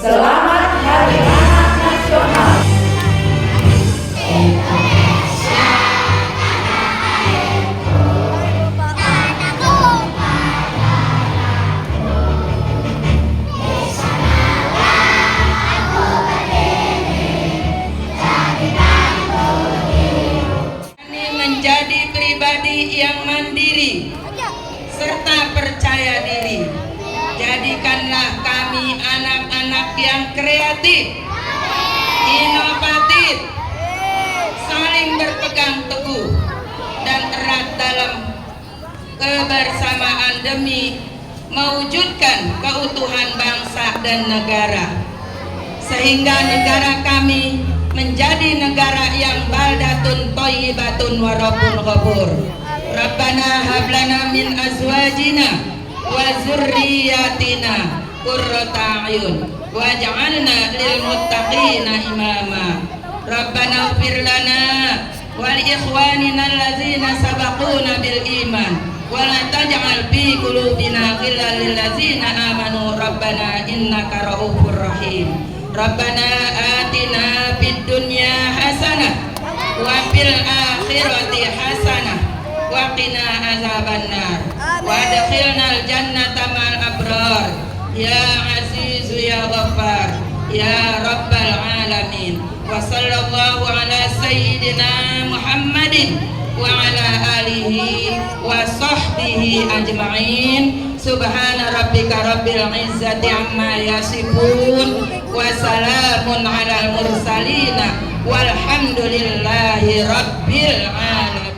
Selamat Hari Anak Nasional. Menjadi pribadi yang mandiri serta percaya diri. Jadikanlah kami anak-anak yang kreatif, inovatif, saling berpegang teguh dan erat dalam kebersamaan demi mewujudkan keutuhan bangsa dan negara, sehingga negara kami menjadi negara yang baldatun thayyibatun wa rabbun ghafur. Rabbana hab lana min azwajina wa dzurriyyatina qurrata a'yun waj'alna lil muttaqina imama. Rabbana ighfir lana wa li ikhwanina allazina sabaquna bil iman wa la taj'al fi qulubina ghillan lil ladzina amanu rabbana innaka ra'ufur rahim. Rabbana atina fid dunya hasanah wa fil akhirati hasanah wa qina azabannar wa adkhilnal jannata ma'al abrar ya azizu ya ghaffar ya rabbal alamin. Wa sallallahu ala sayyidina Muhammadin wa ala alihi wa sahbihi ajma'in. Subhana rabbika rabbil izzati amma yasifun wa salamun alal mursalina walhamdulillahi rabbil alamin.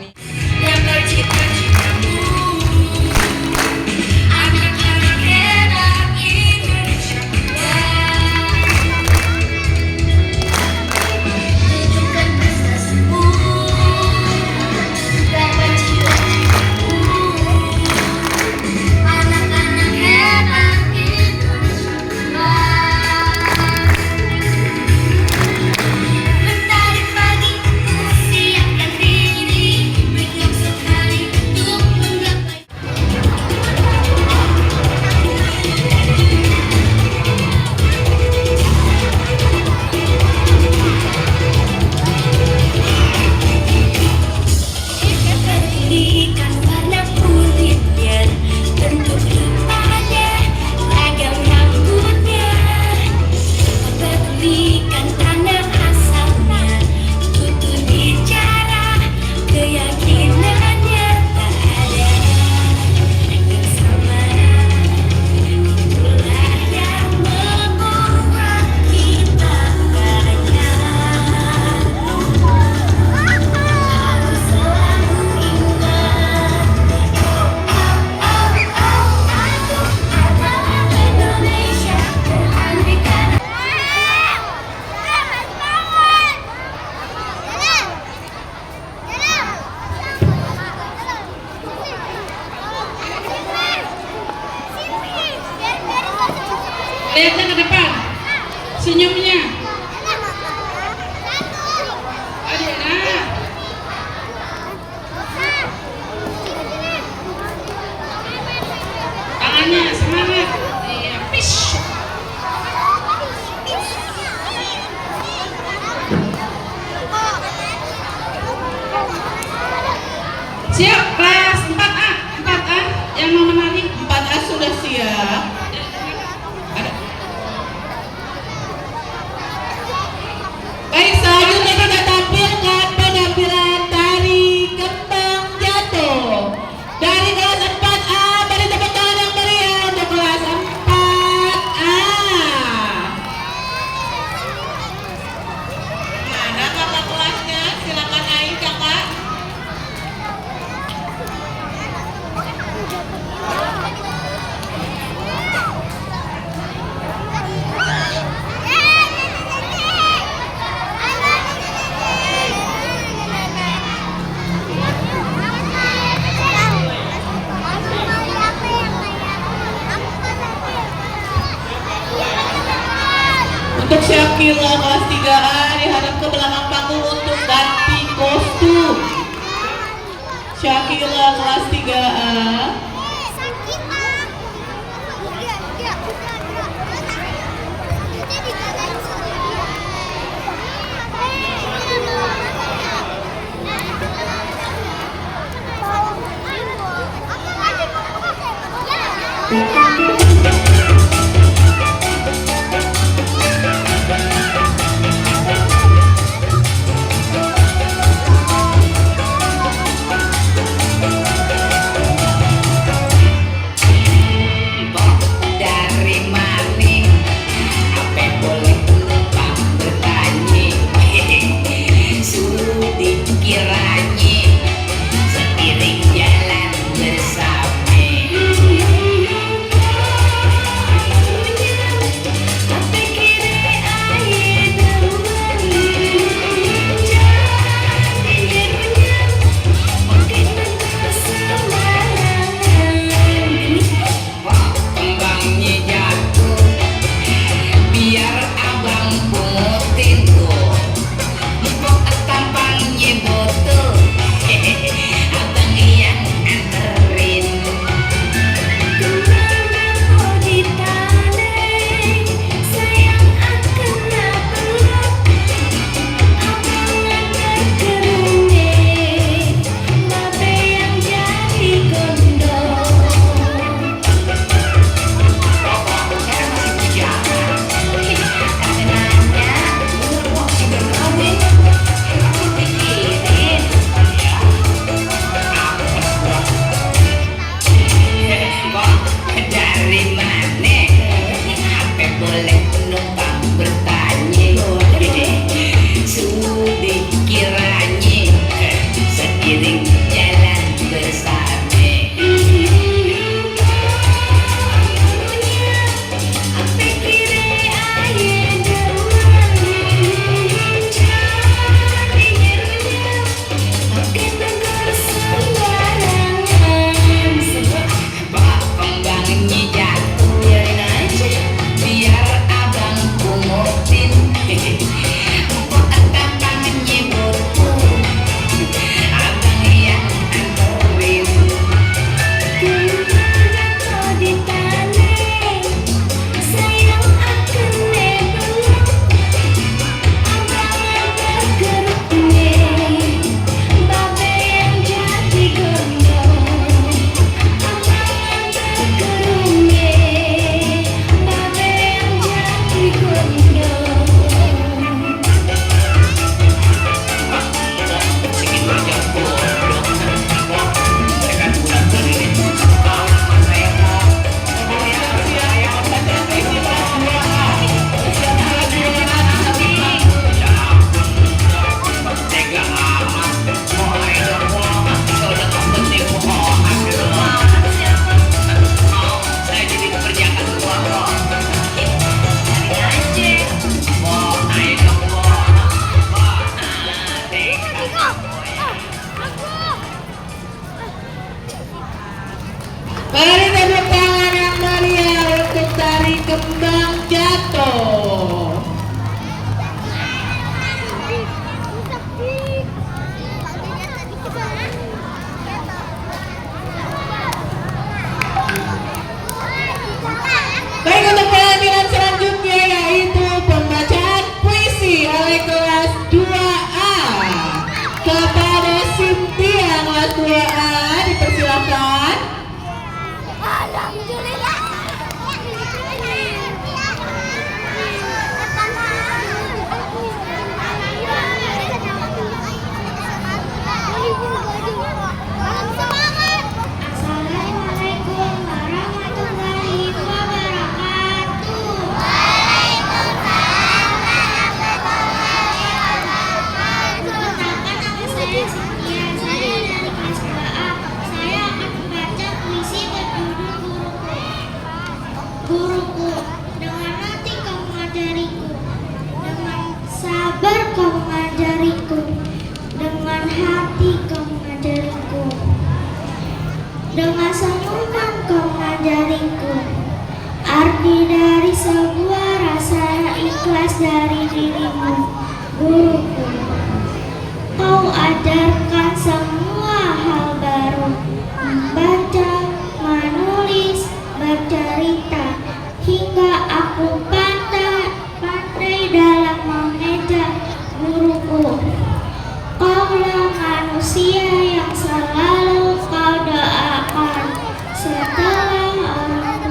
Lihatnya ke depan, senyumnya. Adik, nah. Tangannya semangat. Iya, pish. Siap, kelas 4A, 4A yang mau menari. 4A sudah siap. Baik, selanjutnya kita tampilkan penampilan tari kembang jatuh dari kelas 4A. Beri tepuk tangan yang meriah untuk kelas 4A. Mana kakak kelasnya? Silakan naik kakak. Untuk Syakila kelas 3A diharap ke belakang panggung untuk ganti kostum. Syakila kelas 3A. Dari mana apa boleh lupa bertanya suruh dikiranya seiring jalan bersama. Kembangnya jatuh biar abang pungutin tuh empuk tampangnya botol abang yang anterin. Kemana mau ditanam, sayang akan napelok. Abangan terkerumit, babe yang jadi gondok. Saya masih bujangan katanya umur sudah kawin aku pikirin kok dari mana apa boleh numpang bertanya sudah dikiranya seiring jalan bersama. Apa kira ayah dewan, cari nyerunya, makin tegur sembarangan. Pak kembangnya jatuh biarin aja biar abang pungutin empuk tampangnya botol abang yang anterin. Kemana mau ditanam, sayang akan nebelok. Abangan terkerumit, babe yang jadi gondok. Abangan terkerumit, babe yang jadi gondok. Sedikit aja bodoh saya kan bulan ini saya mau tega amat mulai dong sudah kepenting mohon saya jadi pekerjaan tua cari aja mau ayo dong tega Beri tepuk tangan yang meriah untuk tari kembang jatuh. Baik, untuk pelatihan selanjutnya yaitu pembacaan puisi oleh kelas 2A. Kepada Cynthia kelas 2A dipersilakan. Alhamdulillah. Assalamualaikum warahmatullahi wabarakatuh. Perkenalkan, nama saya Cynthia. Saya dari kelas 2A. Saya akan membaca puisi berjudul Guruku. Dengan hati kau mengajariku, dengan sabar kau mengajariku, dengan hati kau mengajariku, dengan senyuman kau mengajariku. Arti dari sebuah rasa ikhlas dari dirimu, guruku. Kau ajarkan semua hal baru, membaca, menulis, bercerita, hingga aku pandai dalam mengeja, guruku. Kaulah manusia yang selalu kau doakan setelah orang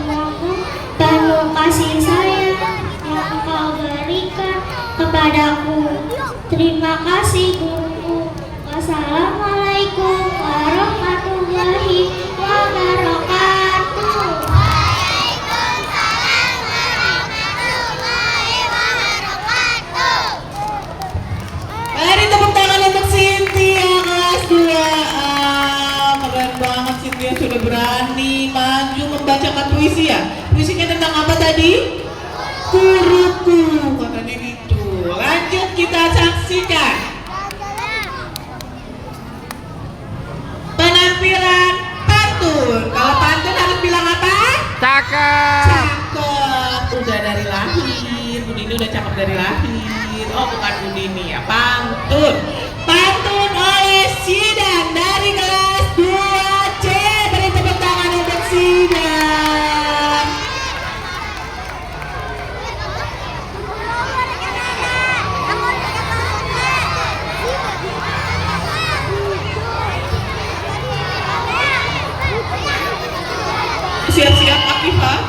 Terima kasih guruku. Wassalamualaikum warahmatullahi wabarakatuh. Waalaikumsalam warahmatullahi wabarakatuh. Mari tepuk tangan untuk Cynthia kelas 2A. Keren banget Cynthia sudah berani maju membacakan puisi ya. Puisinya tentang apa tadi? Guruku katanya gitu. Lanjut kita saksikan penampilan pantun. Kalau pantun harus bilang apa? Cakep. Cakep. Udah dari lahir. Bu Nini udah cakep dari lahir. Oh bukan Bu Nini ya. Pantun. Pantun oleh Sidan dari kelas 2C. Beri tepuk tangan untuk Sidan. Siap-siap Akifah.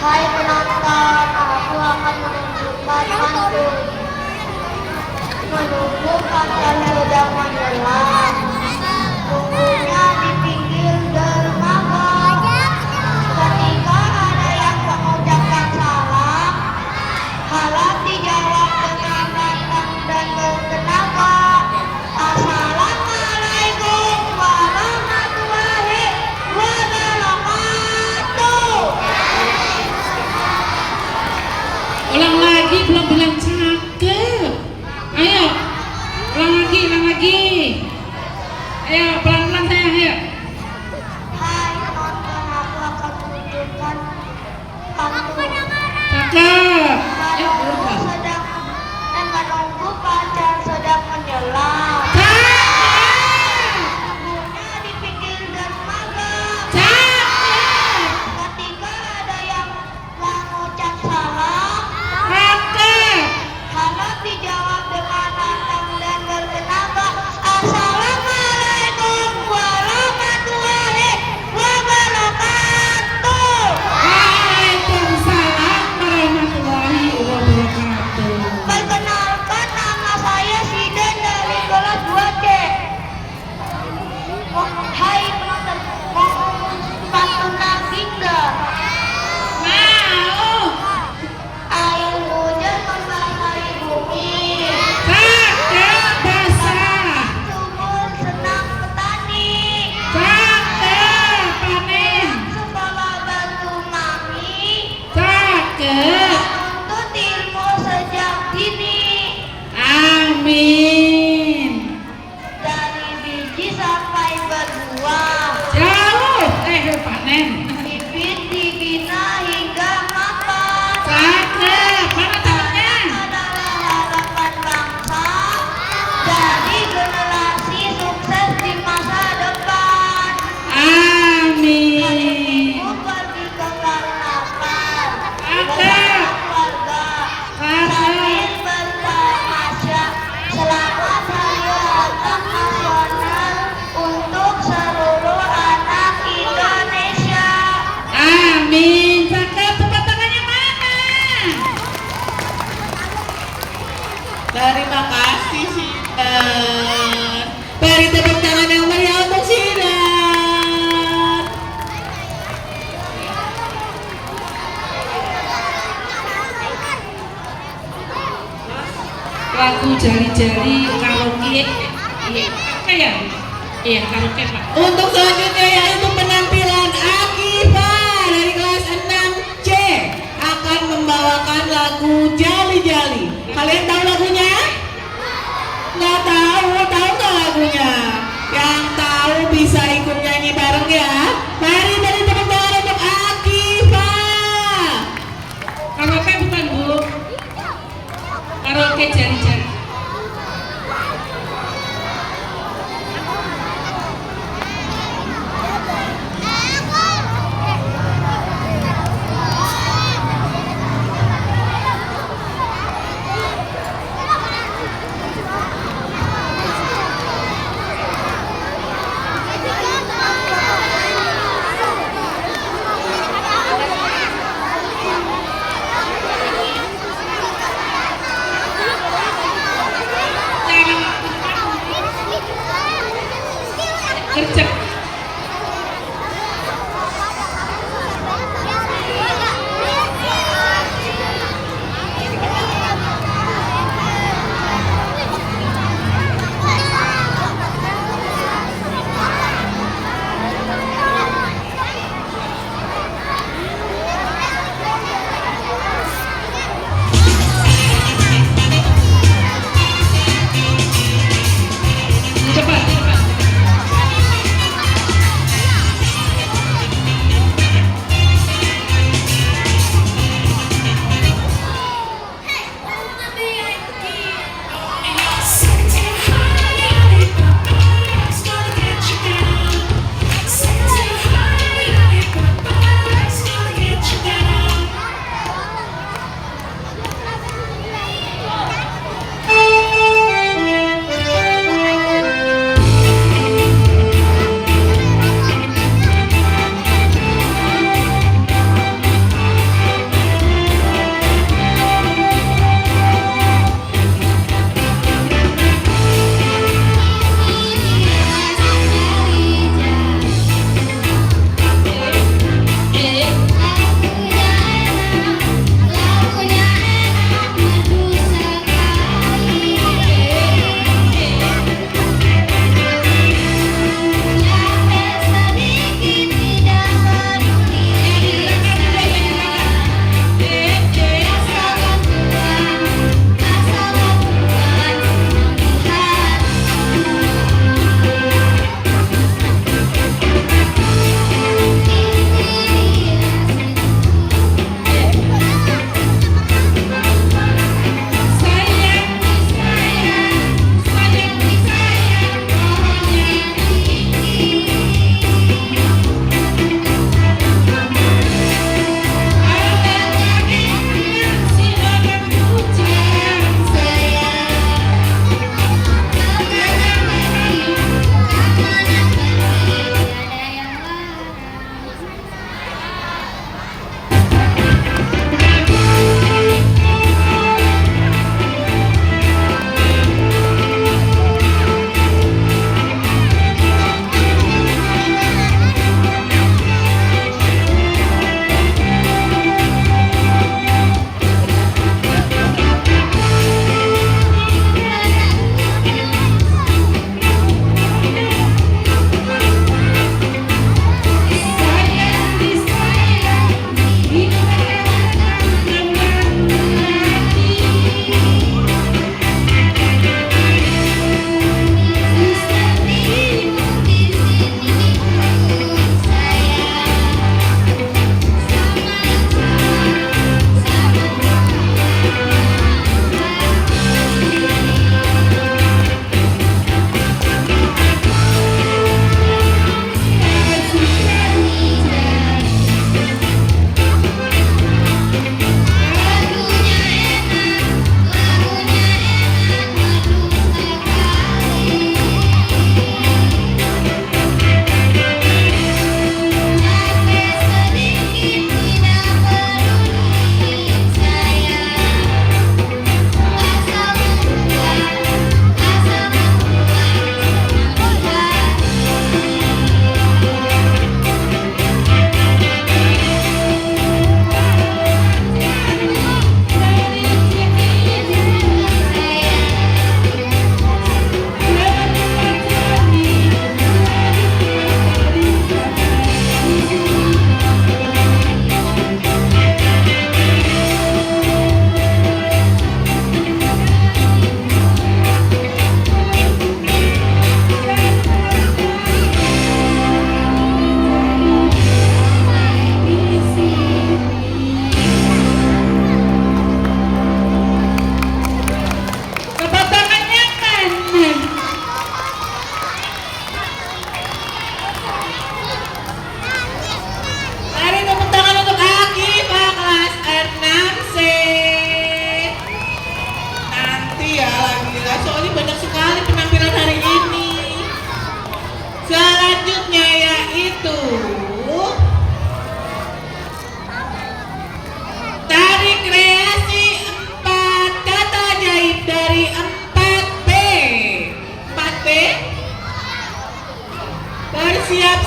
Hai penonton, aku akan menunjukkan pantun. Menunggu pacar sedang menyelam, tunggunya di pinggir dermaga. Ketika ada yang mengucapkan salam, harap dijawab dengan lantang dan bertenaga. Assalamualaikum warahmatullahi wabarakatuh. Ulang lagi, belum bilang cakep. Ayo, ulang lagi. Ayo, pelan-pelan sayang, ayo. Hai penonton, aku akan menunjukkan pantun. Cakep. Menunggu pacar sedang menyelam, Cakep. tunggunya di pinggir dermaga. Cakep. Ketika ada yang mengucap salam, Cakep. harap dijawab dengan lantang dan bertenaga. Assalamualaikum warahmatullahi wabarakatuh. Waalaikumsalam warahmatullahi wabarakatuh. Perkenalkan, nama saya Sidan dari kelas 2C. Hai penonton, mau pantun lagi enggak? Mau. Air hujan membasahi bumi, Cakep basah. sumur senang petani, Cakep panen. sekolah bantu mami, Cakep. menuntut ilmu sejak dini. Amin. Dari biji sampai berbuah, Jauh. Panen. bibit dibina hingga mapan. Cakep. Mana tangannya? Adalah harapan bangsa, jadi generasi sukses di masa depan. Amin. Ibu pergi ke karnaval Cakep. bersama keluarga Cakep. sambil bertamasya. Selamat Hari Otak Nasional untuk seluruh anak Indonesia. Amin. Cakep. Tepuk tangannya mana? Terima kasih Sidan. Beri tepuk tangan yang meriah untuk Sidan. Lagu jari-jari karaoke. Iya, oke ya? Iya, karaoke Pak. Untuk selanjutnya yaitu penampilan Akifah dari kelas 6C akan membawakan lagu Jali-Jali. Kalian tahu lagunya? Nggak tahu, tahu nggak lagunya? Yang tahu bisa ikut nyanyi bareng ya. Mari beri tepuk tangan untuk Akifah. Karaoke bukan Bu? Karaoke jari-jari.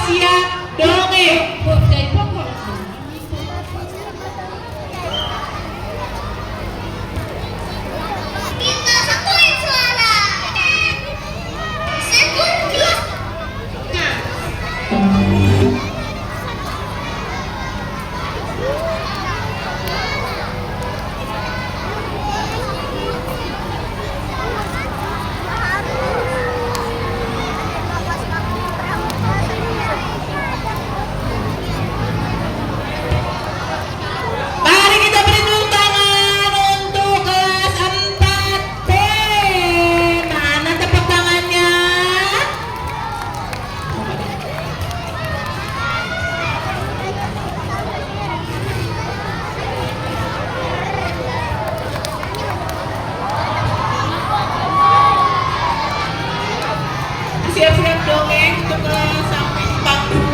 siap dongeng. Dari pokok. Kita satuin suara. Sekunci. Nah. Mari kita beri tepuk tangan untuk kelas 4B. Mana tepuk tangannya? Siap-siap dongeng untuk kelas sampai di panggung.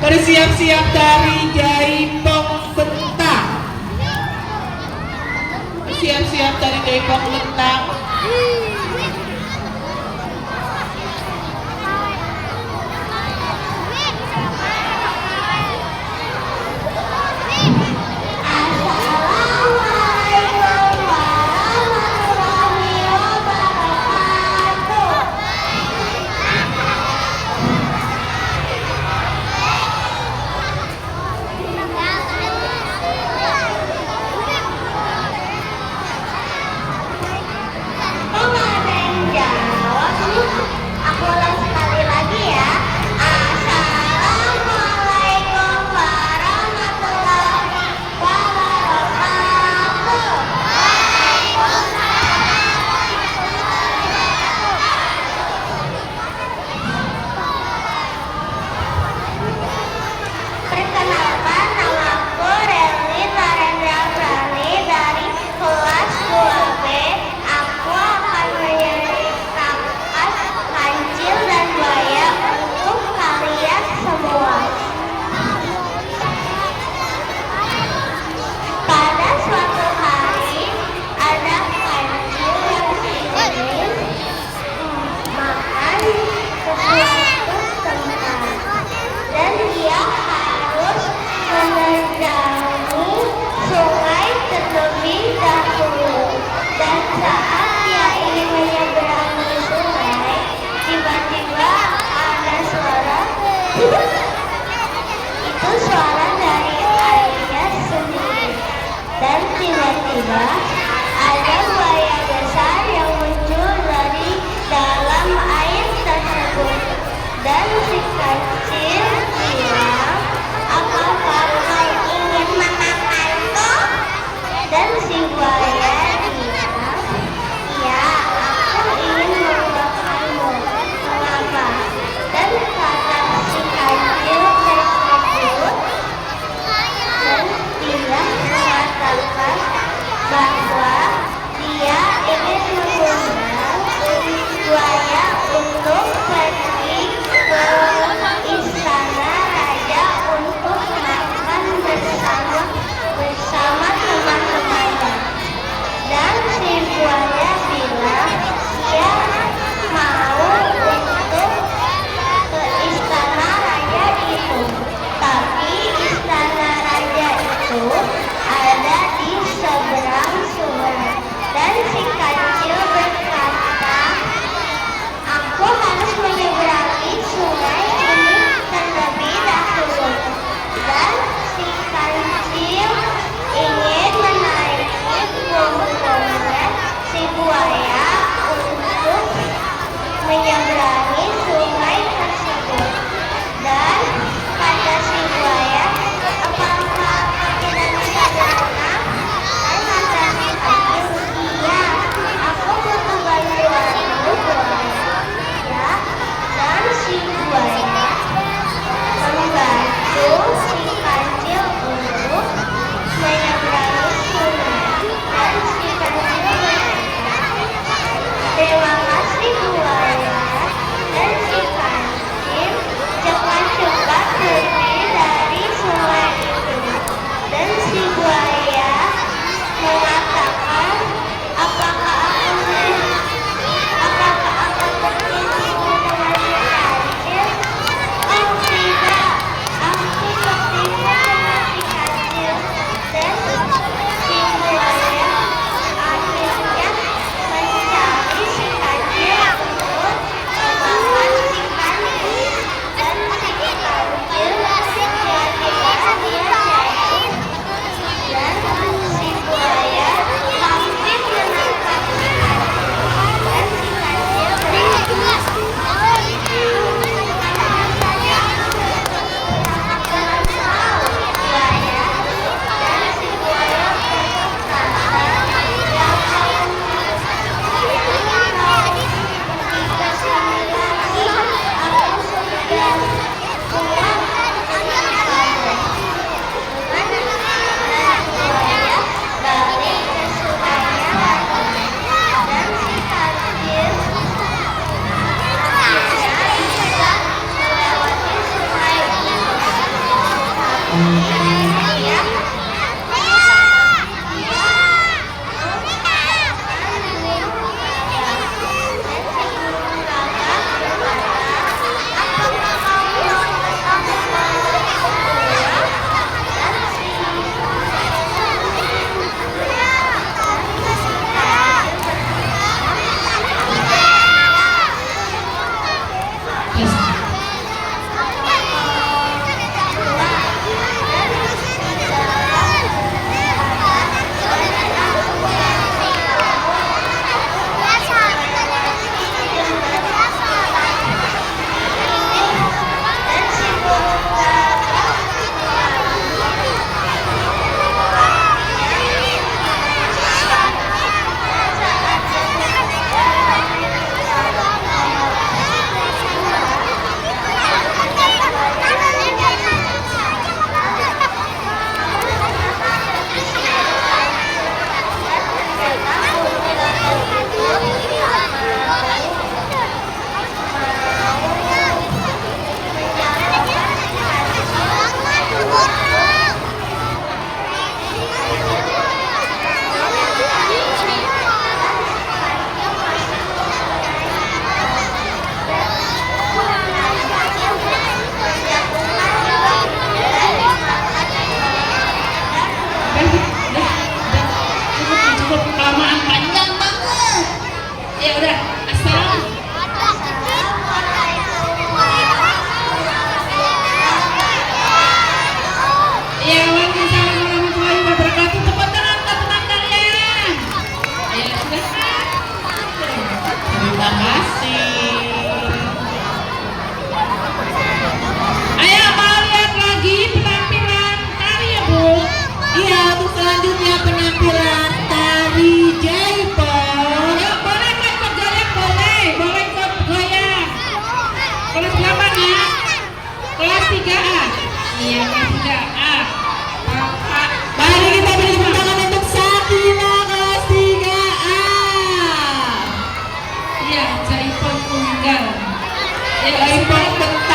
Bersiap-siap dari Jaipong Bentang. siap dari Depok Lentang. Mama Ya udah, assalamualaikum. Ya, waalaikumsalam warahmatullahi wabarakatuh. Tepuk tangan kalian. Ya, silakan. Terima kasih. Ayo mau lihat lagi penampilan tari ya Bu? Iya, untuk selanjutnya penampilan tari Jaipong. Ya, boleh kok ikut goyang, boleh ikut goyang. Kelas berapa nak? Kelas 3A. Iya, kelas 3A. Bapak. Mari kita beri tepuk tangan untuk Sakina kelas 3A. Iya, Jaipong tunggal. Ya, Jaipong bentar.